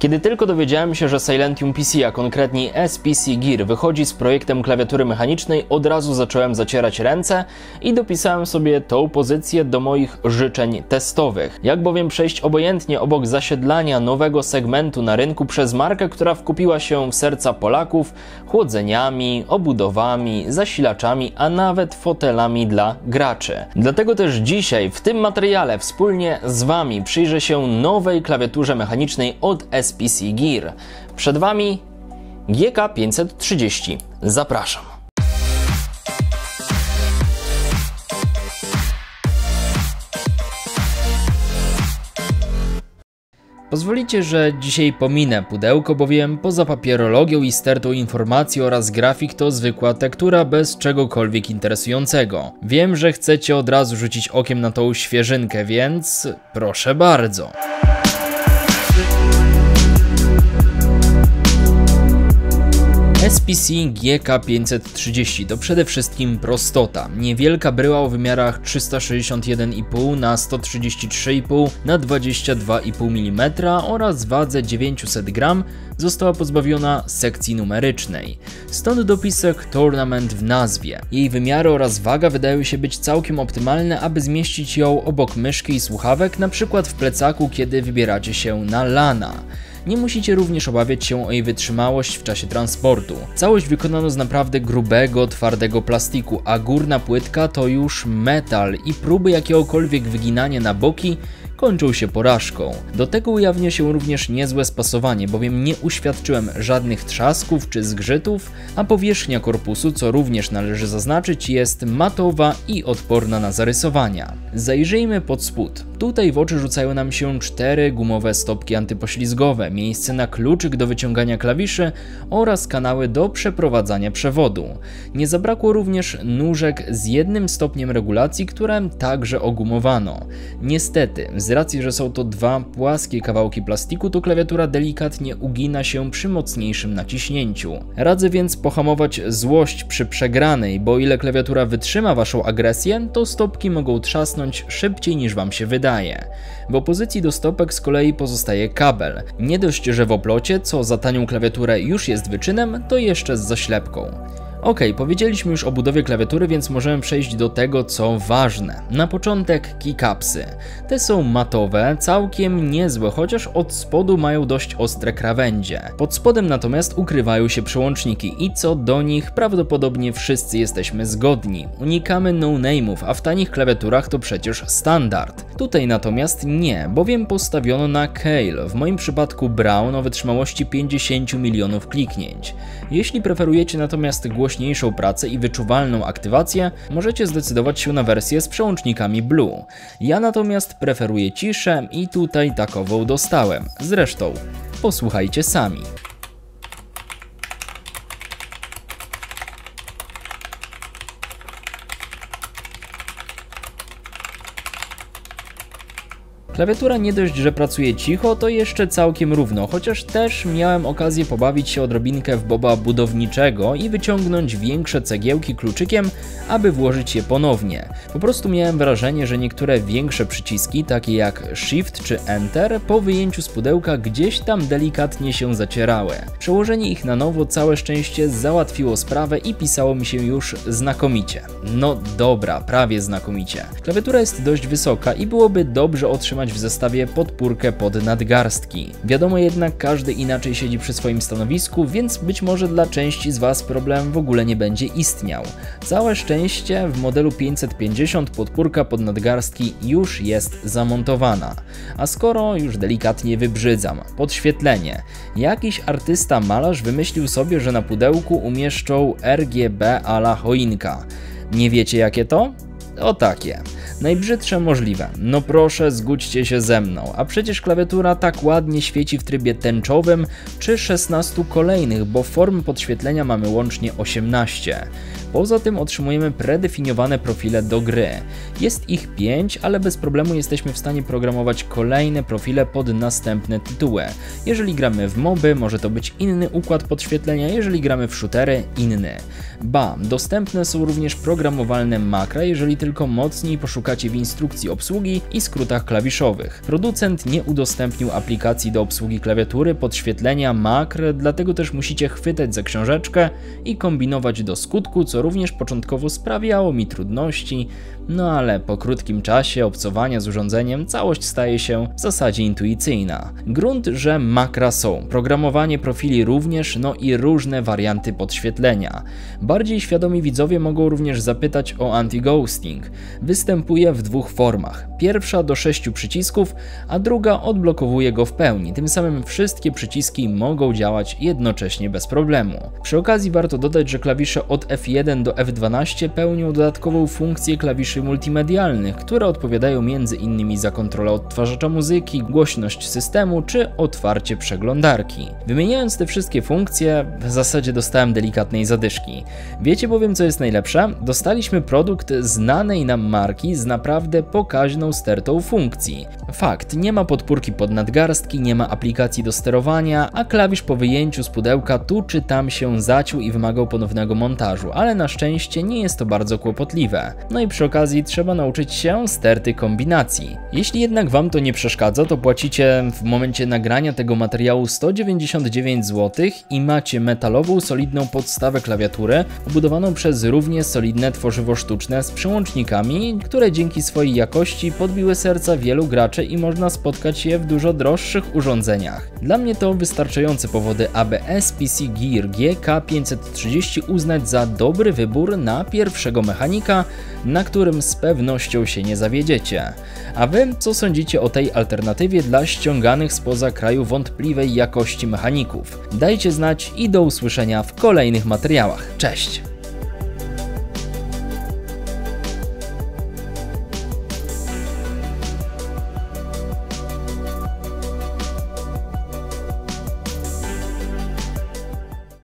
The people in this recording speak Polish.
Kiedy tylko dowiedziałem się, że Silentium PC, a konkretniej SPC Gear wychodzi z projektem klawiatury mechanicznej, od razu zacząłem zacierać ręce i dopisałem sobie tą pozycję do moich życzeń testowych. Jak bowiem przejść obojętnie obok zasiedlania nowego segmentu na rynku przez markę, która wkupiła się w serca Polaków chłodzeniami, obudowami, zasilaczami, a nawet fotelami dla graczy. Dlatego też dzisiaj w tym materiale wspólnie z Wami przyjrzę się nowej klawiaturze mechanicznej od SPC Gear. Przed Wami GK530. Zapraszam. Pozwolicie, że dzisiaj pominę pudełko, bowiem poza papierologią i stertą informacji oraz grafik to zwykła tektura bez czegokolwiek interesującego. Wiem, że chcecie od razu rzucić okiem na tą świeżynkę, więc proszę bardzo. SPC GK530 to przede wszystkim prostota. Niewielka bryła o wymiarach 361,5 na 133,5 na 22,5 mm oraz wadze 900 g została pozbawiona sekcji numerycznej. Stąd dopisek Tournament w nazwie. Jej wymiary oraz waga wydają się być całkiem optymalne, aby zmieścić ją obok myszki i słuchawek, np. w plecaku, kiedy wybieracie się na LAN-a. Nie musicie również obawiać się o jej wytrzymałość w czasie transportu. Całość wykonano z naprawdę grubego, twardego plastiku, a górna płytka to już metal i próby jakiegokolwiek wyginania na boki kończą się porażką. Do tego ujawnia się również niezłe spasowanie, bowiem nie uświadczyłem żadnych trzasków czy zgrzytów, a powierzchnia korpusu, co również należy zaznaczyć, jest matowa i odporna na zarysowania. Zajrzyjmy pod spód. Tutaj w oczy rzucają nam się 4 gumowe stopki antypoślizgowe, miejsce na kluczyk do wyciągania klawiszy oraz kanały do przeprowadzania przewodu. Nie zabrakło również nóżek z 1 stopniem regulacji, które także ogumowano. Niestety, z racji, że są to 2 płaskie kawałki plastiku, to klawiatura delikatnie ugina się przy mocniejszym naciśnięciu. Radzę więc pohamować złość przy przegranej, bo o ile klawiatura wytrzyma Waszą agresję, to stopki mogą trzasnąć szybciej niż Wam się wydaje. W opozycji do stopek z kolei pozostaje kabel. Nie dość, że w oplocie, co za tanią klawiaturę już jest wyczynem, to jeszcze z zaślepką. Ok, powiedzieliśmy już o budowie klawiatury, więc możemy przejść do tego, co ważne. Na początek keycapsy. Te są matowe, całkiem niezłe, chociaż od spodu mają dość ostre krawędzie. Pod spodem natomiast ukrywają się przełączniki i co do nich prawdopodobnie wszyscy jesteśmy zgodni. Unikamy no-name'ów, a w tanich klawiaturach to przecież standard. Tutaj natomiast nie, bowiem postawiono na Keil, w moim przypadku Brown o wytrzymałości 50 milionów kliknięć. Jeśli preferujecie natomiast głośniejszą pracę i wyczuwalną aktywację, możecie zdecydować się na wersję z przełącznikami Blue. Ja natomiast preferuję ciszę i tutaj takową dostałem. Zresztą, posłuchajcie sami. Klawiatura nie dość, że pracuje cicho, to jeszcze całkiem równo, chociaż też miałem okazję pobawić się odrobinkę w boba budowniczego i wyciągnąć większe cegiełki kluczykiem, aby włożyć je ponownie. Po prostu miałem wrażenie, że niektóre większe przyciski, takie jak Shift czy Enter, po wyjęciu z pudełka gdzieś tam delikatnie się zacierały. Przełożenie ich na nowo całe szczęście załatwiło sprawę i pisało mi się już znakomicie. No dobra, prawie znakomicie. Klawiatura jest dość wysoka i byłoby dobrze otrzymać w zestawie podpórkę pod nadgarstki. Wiadomo jednak, każdy inaczej siedzi przy swoim stanowisku, więc być może dla części z Was problem w ogóle nie będzie istniał. Całe szczęście w modelu 550 podpórka pod nadgarstki już jest zamontowana. A skoro już delikatnie wybrzydzam, podświetlenie. Jakiś artysta malarz wymyślił sobie, że na pudełku umieszczą RGB a la choinka. Nie wiecie jakie to? O takie. Najbrzydsze możliwe. No proszę, zgódźcie się ze mną. A przecież klawiatura tak ładnie świeci w trybie tęczowym czy 16 kolejnych, bo form podświetlenia mamy łącznie 18. Poza tym otrzymujemy predefiniowane profile do gry. Jest ich 5, ale bez problemu jesteśmy w stanie programować kolejne profile pod następne tytuły. Jeżeli gramy w moby, może to być inny układ podświetlenia, jeżeli gramy w shootery, inny. Ba, dostępne są również programowalne makra, jeżeli tylko mocniej poszukacie w instrukcji obsługi i skrótach klawiszowych. Producent nie udostępnił aplikacji do obsługi klawiatury, podświetlenia, makr, dlatego też musicie chwytać za książeczkę i kombinować do skutku, co również początkowo sprawiało mi trudności, no ale po krótkim czasie obcowania z urządzeniem całość staje się w zasadzie intuicyjna. Grunt, że makra są, programowanie profili również, no i różne warianty podświetlenia. Bardziej świadomi widzowie mogą również zapytać o anti-ghosting. Występuje w dwóch formach. Pierwsza do 6 przycisków, a druga odblokowuje go w pełni. Tym samym wszystkie przyciski mogą działać jednocześnie bez problemu. Przy okazji warto dodać, że klawisze od F1 do F12 pełnią dodatkową funkcję klawiszy multimedialnych, które odpowiadają m.in. za kontrolę odtwarzacza muzyki, głośność systemu czy otwarcie przeglądarki. Wymieniając te wszystkie funkcje, w zasadzie dostałem delikatnej zadyszki. Wiecie bowiem, co jest najlepsze? Dostaliśmy produkt znanej nam marki z naprawdę pokaźną stertą funkcji. Fakt, nie ma podpórki pod nadgarstki, nie ma aplikacji do sterowania, a klawisz po wyjęciu z pudełka tu czy tam się zaciął i wymagał ponownego montażu, ale na szczęście nie jest to bardzo kłopotliwe. No i przy okazji trzeba nauczyć się sterty kombinacji. Jeśli jednak Wam to nie przeszkadza, to płacicie w momencie nagrania tego materiału 199 zł i macie metalową, solidną podstawę klawiatury, obudowaną przez równie solidne tworzywo sztuczne z przełącznikami, które dzięki swojej jakości podbiły serca wielu graczy i można spotkać je w dużo droższych urządzeniach. Dla mnie to wystarczające powody, aby SPC Gear GK530 uznać za dobry wybór na pierwszego mechanika, na którym z pewnością się nie zawiedziecie. A Wy co sądzicie o tej alternatywie dla ściąganych spoza kraju wątpliwej jakości mechaników? Dajcie znać i do usłyszenia w kolejnych materiałach. Cześć!